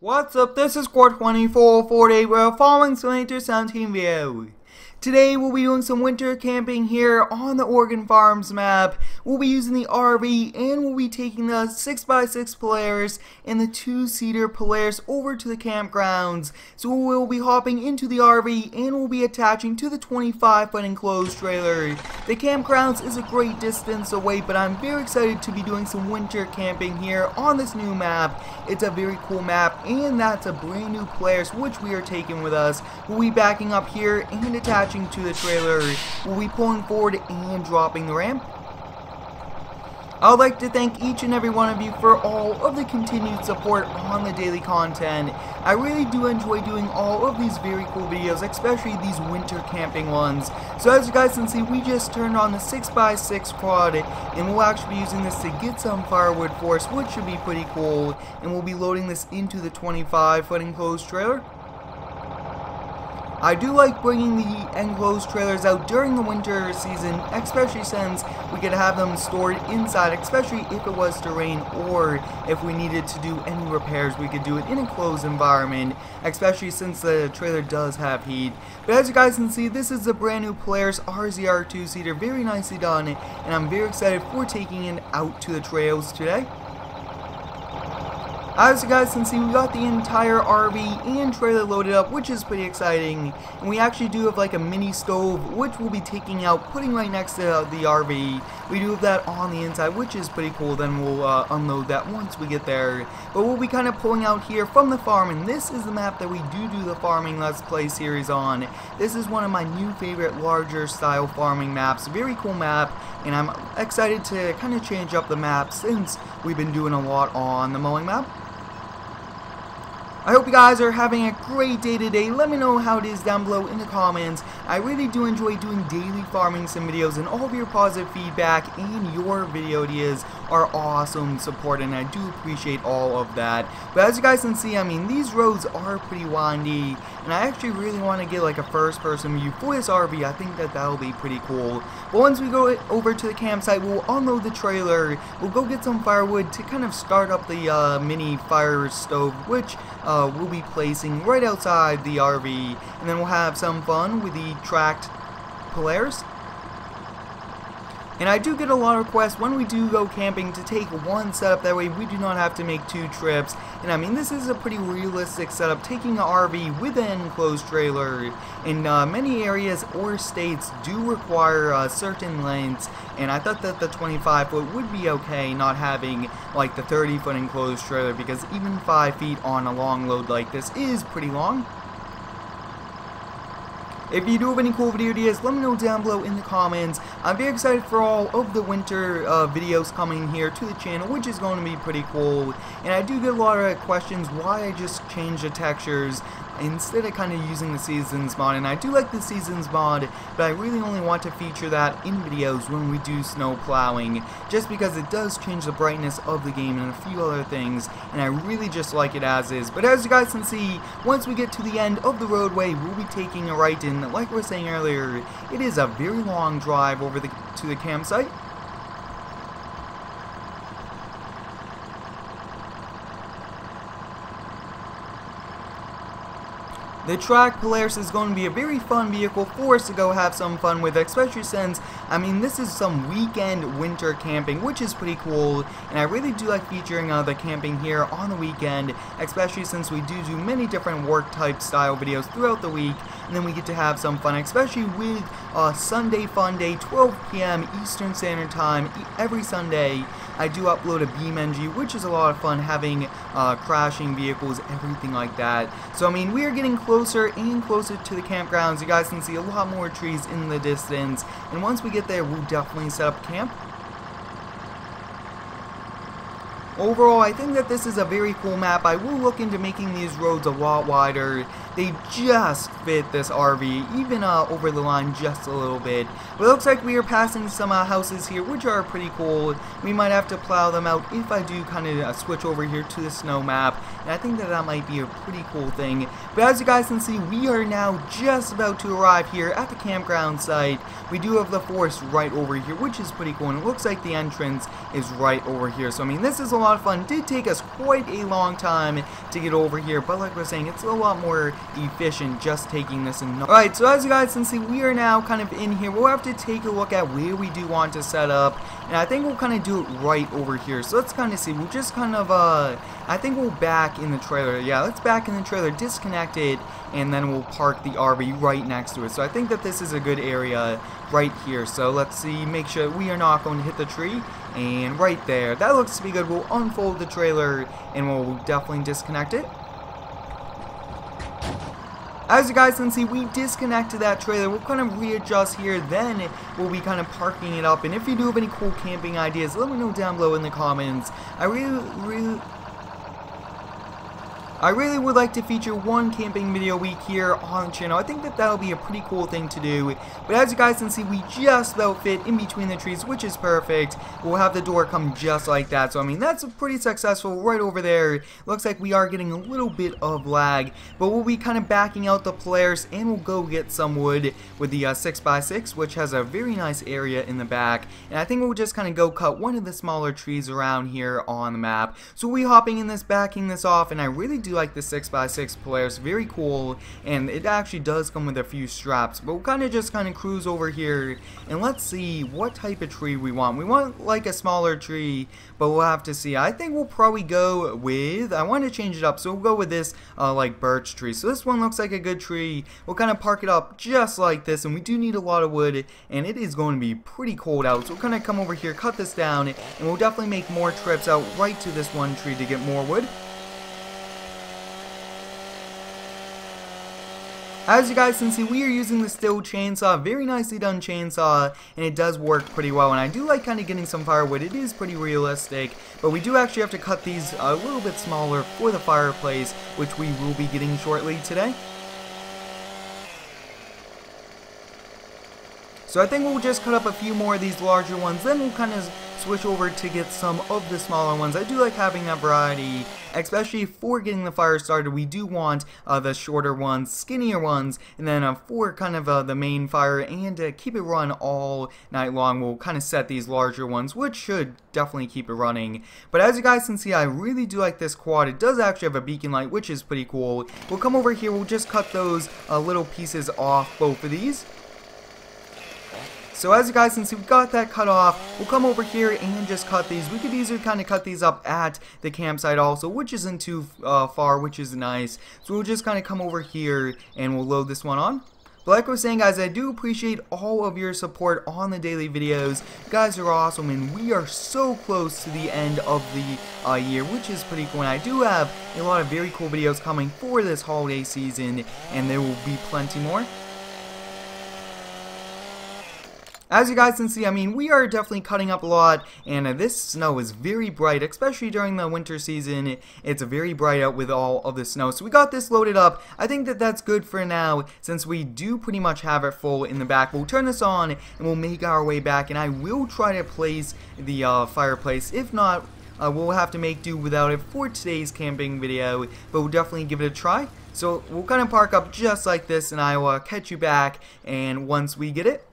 What's up, this is Score 2448, we're following some winter 17 video. Today we'll be doing some winter camping here on the Oregon Farms map. We'll be using the RV and we'll be taking the 6x6 Polaris and the 2-seater Polaris over to the campgrounds. So we'll be hopping into the RV and we'll be attaching to the 25-foot enclosed trailer. The campgrounds is a great distance away, but I'm very excited to be doing some winter camping here on this new map. It's a very cool map, and that's a brand new Polaris which we are taking with us. We'll be backing up here and attaching to the trailer. We'll be pulling forward and dropping the ramp. I would like to thank each and every one of you for all of the continued support on the daily content. I really do enjoy doing all of these very cool videos, especially these winter camping ones. So as you guys can see, we just turned on the 6x6 quad, and we'll actually be using this to get some firewood for us, which should be pretty cool. And we'll be loading this into the 25-foot enclosed trailer. I do like bringing the enclosed trailers out during the winter season, especially since we could have them stored inside, especially if it was to rain or if we needed to do any repairs, we could do it in a closed environment, especially since the trailer does have heat. But as you guys can see, this is the brand new Polaris RZR 2-seater, very nicely done, and I'm very excited for taking it out to the trails today. As you guys can see, we got the entire RV and trailer loaded up, which is pretty exciting. And we actually do have like a mini stove, which we'll be taking out, putting right next to the RV. We do have that on the inside, which is pretty cool. Then we'll unload that once we get there. But we'll be kind of pulling out here from the farm, and this is the map that we do the farming Let's Play series on. This is one of my new favorite larger style farming maps. Very cool map, and I'm excited to kind of change up the map since we've been doing a lot on the mowing map. I hope you guys are having a great day today. Let me know how it is down below in the comments. I really do enjoy doing daily farming sim videos, and all of your positive feedback and your video ideas are awesome support, and I do appreciate all of that. But as you guys can see, I mean, these roads are pretty windy, and I actually really want to get like a first-person view for this RV. I think that that'll be pretty cool. But once we go over to the campsite, we'll unload the trailer. We'll go get some firewood to kind of start up the mini fire stove, which we'll be placing right outside the RV, and then we'll have some fun with the tracked Polaris. And I do get a lot of requests when we do go camping to take one setup, that way we do not have to make two trips. And I mean, this is a pretty realistic setup, taking an RV with an enclosed trailer. In many areas or states do require certain lengths, and I thought that the 25-foot would be okay, not having like the 30-foot enclosed trailer, because even 5 feet on a long load like this is pretty long. If you do have any cool video ideas, let me know down below in the comments. I'm very excited for all of the winter videos coming here to the channel, which is going to be pretty cool. And I do get a lot of questions why I just change the textures instead of kind of using the seasons mod, and I do like the seasons mod, but I really only want to feature that in videos when we do snow plowing, just because it does change the brightness of the game and a few other things, and I really just like it as is. But as you guys can see, once we get to the end of the roadway, we'll be taking a right in. Like we were saying earlier, it is a very long drive over to the campsite. The track Polaris is going to be a very fun vehicle for us to go have some fun with, especially since, I mean, this is some weekend winter camping, which is pretty cool, and I really do like featuring the camping here on the weekend, especially since we do many different work type style videos throughout the week, and then we get to have some fun, especially with Sunday Fun Day, 12 p.m. Eastern Standard Time, every Sunday. I do upload a BeamNG, which is a lot of fun, having crashing vehicles, everything like that. So I mean, we are getting closer and closer to the campgrounds. You guys can see a lot more trees in the distance, and once we get there, we'll definitely set up camp. Overall, I think that this is a very cool map. I will look into making these roads a lot wider. They just fit this RV, even over the line just a little bit. But it looks like we are passing some houses here, which are pretty cool. We might have to plow them out if I do kind of switch over here to the snow map. And I think that that might be a pretty cool thing. But as you guys can see, we are now just about to arrive here at the campground site. We do have the forest right over here, which is pretty cool. And it looks like the entrance is right over here. So I mean, this is a lot of fun. It did take us quite a long time to get over here, but like I was saying, it's a lot more efficient just taking this in. Alright, so as you guys can see, we are now kind of in here. We'll have to take a look at where we do want to set up, and I think we'll kind of do it right over here. So let's kind of see. We'll just kind of, I think we'll back in the trailer. Yeah, let's back in the trailer, disconnect it, and then we'll park the RV right next to it. So I think that this is a good area right here. So let's see, make sure we are not going to hit the tree, and right there, that looks to be good. We'll unfold the trailer and we'll definitely disconnect it. As you guys can see, we disconnected that trailer. We'll kind of readjust here, then we'll be kind of parking it up. And if you do have any cool camping ideas, let me know down below in the comments. I really would like to feature one camping video a week here on the channel. I think that that'll be a pretty cool thing to do. But as you guys can see, we just about fit in between the trees, which is perfect. We'll have the door come just like that. So I mean, that's pretty successful right over there. Looks like we are getting a little bit of lag, but we'll be kind of backing out the players, and we'll go get some wood with the 6x6, which has a very nice area in the back. And I think we'll just kind of go cut one of the smaller trees around here on the map. So we'll be hopping in this, backing this off, and I really do like the 6x6 players. Very cool, and it actually does come with a few straps. But we'll kind of cruise over here, and let's see what type of tree we want. We want like a smaller tree, but we'll have to see. I think we'll probably go with, I want to change it up, so we'll go with this like birch tree. So this one looks like a good tree. We'll kind of park it up just like this, and we do need a lot of wood, and it is going to be pretty cold out. So we'll kind of come over here, cut this down, and we'll definitely make more trips out right to this one tree to get more wood. As you guys can see, we are using the Stihl chainsaw, very nicely done chainsaw, and it does work pretty well. And I do like kind of getting some firewood. It is pretty realistic, but we do actually have to cut these a little bit smaller for the fireplace, which we will be getting shortly today. So I think we'll just cut up a few more of these larger ones, then we'll kind of switch over to get some of the smaller ones. I do like having that variety, especially for getting the fire started. We do want the shorter ones, skinnier ones, and then for kind of the main fire, and keep it run all night long, we'll kind of set these larger ones, which should definitely keep it running. But as you guys can see, I really do like this quad. It does actually have a beacon light, which is pretty cool. We'll come over here, we'll just cut those little pieces off both of these. So as you guys can see, we got that cut off. We'll come over here and just cut these. We could easily kind of cut these up at the campsite also, which isn't too far, which is nice. So we'll just kind of come over here and we'll load this one on. But like I was saying, guys, I do appreciate all of your support on the daily videos. You guys are awesome, and we are so close to the end of the year, which is pretty cool. And I do have a lot of very cool videos coming for this holiday season, and there will be plenty more. As you guys can see, I mean, we are definitely cutting up a lot, and this snow is very bright, especially during the winter season. It's very bright out with all of the snow. So we got this loaded up. I think that that's good for now, since we do pretty much have it full in the back. We'll turn this on, and we'll make our way back, and I will try to place the fireplace. If not, we'll have to make do without it for today's camping video, but we'll definitely give it a try. So we'll kind of park up just like this, and I will catch you back, and once we get it.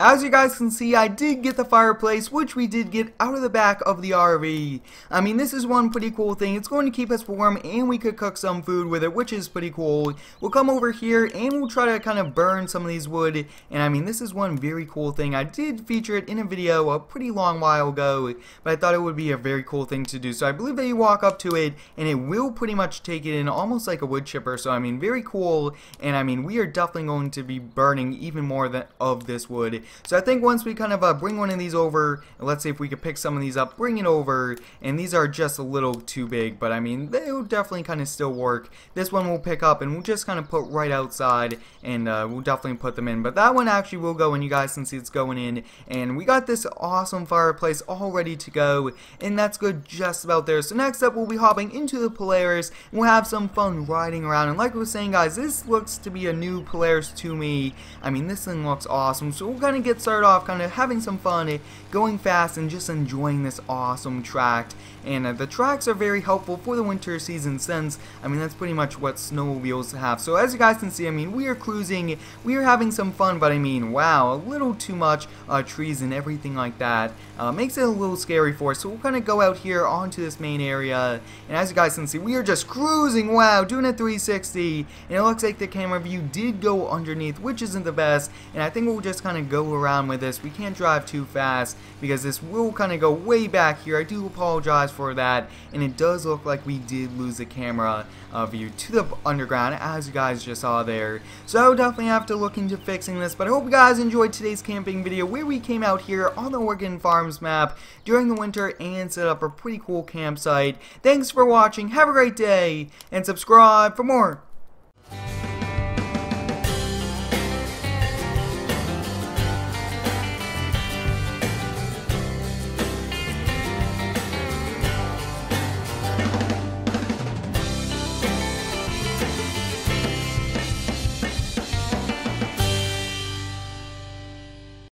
As you guys can see, I did get the fireplace, which we did get out of the back of the RV. I mean, this is one pretty cool thing. It's going to keep us warm, and we could cook some food with it, which is pretty cool. We'll come over here, and we'll try to kind of burn some of these wood. And I mean, this is one very cool thing. I did feature it in a video a pretty long while ago, but I thought it would be a very cool thing to do. So I believe that you walk up to it, and it will pretty much take it in almost like a wood chipper. So I mean, very cool. And I mean, we are definitely going to be burning even more of this wood. So I think once we kind of bring one of these over, and let's see if we could pick some of these up, bring it over, and these are just a little too big, but I mean, they will definitely kind of still work. This one we'll pick up, and we'll just kind of put right outside, and we'll definitely put them in. But that one actually will go in, you guys can see it's going in, and we got this awesome fireplace all ready to go, and that's good just about there. So next up, we'll be hopping into the Polaris, and we'll have some fun riding around. And like I was saying, guys, this looks to be a new Polaris to me. I mean, this thing looks awesome, so we'll kind kind of get started off kind of having some fun, going fast and just enjoying this awesome track. And the tracks are very helpful for the winter season since, I mean, that's pretty much what snowmobiles have. So as you guys can see, I mean, we are cruising, we are having some fun, but I mean, wow, a little too much trees and everything like that. Makes it a little scary for us. So we'll kind of go out here onto this main area, and as you guys can see, we are just cruising, wow, doing a 360, and it looks like the camera view did go underneath, which isn't the best, and I think we'll just kind of go around with this. We can't drive too fast, because this will kind of go way back here. I do apologize for that, and it does look like we did lose the camera view to the underground, as you guys just saw there. So I will definitely have to look into fixing this, but I hope you guys enjoyed today's camping video where we came out here on the Oregon Farms map during the winter and set up a pretty cool campsite. Thanks for watching, have a great day, and subscribe for more.